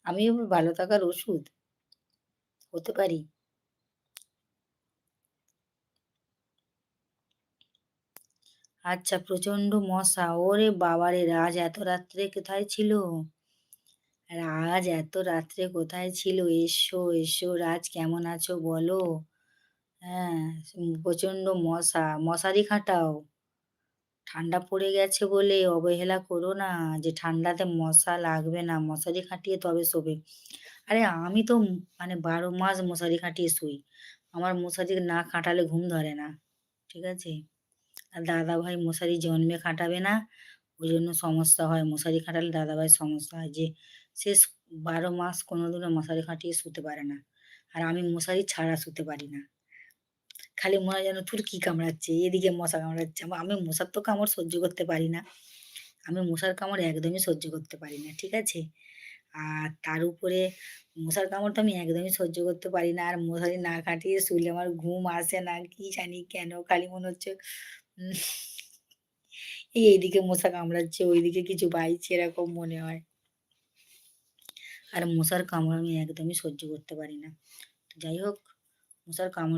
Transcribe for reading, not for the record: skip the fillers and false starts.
আমি আবার ভালো থাকার ওষুধ হতে পারি? আচ্ছা, প্রচণ্ড মশা। ওরে বাবারে! রাজ এত রাত্রে কোথায় ছিল? রাজ এত রাত্রে কোথায় ছিল? এসো, এসো রাজ কেমন আছো বলো? হ্যাঁ, প্রচণ্ড মশা। মশারি খাটাও। ঠান্ডা পড়ে গেছে বলে অবহেলা করো না যে ঠান্ডাতে মশা লাগবে না। মশারি খাটিয়ে তবে শোবে। আরে আমি তো মানে ১২ মাস মশারি খাটিয়ে শুই। আমার মশারি না খাটালে ঘুম ধরে না। ঠিক আছে? আর দাদাভাই মশারি জন্মে খাটাবে না। ওইজন্য সমস্যা হয়। মশারি খাটালে দাদাভাইয়ের সমস্যা হয় যে সে ১২ মাস কোনোদিনও মশারি খাটিয়ে শুতে পারে না। আর আমি মশারি ছাড়া শুতে পারি না। খালি মনে হয় যেন ফুরকি কামড়াচ্ছে, এদিকে মশা কামড়াচ্ছে। আমি মশার তো কামড় সহ্য করতে পারি না। আমি মশার কামড় একদমই সহ্য করতে পারি না। ঠিক আছে? আর তার উপরে মশার কামড় তো আমি একদমই সহ্য করতে পারি না। আর মশারি না খাটিয়ে শুলে আমার ঘুম আসে না। কি জানি কেন? খালি মনে হচ্ছে উম এইদিকে মশা কামড়াচ্ছে, ওইদিকে কিছু বাইছে এরকম মনে হয়। আর মশার কামড় আমি একদমই সহ্য করতে পারি না। তো যাই হোক, মশার কামড়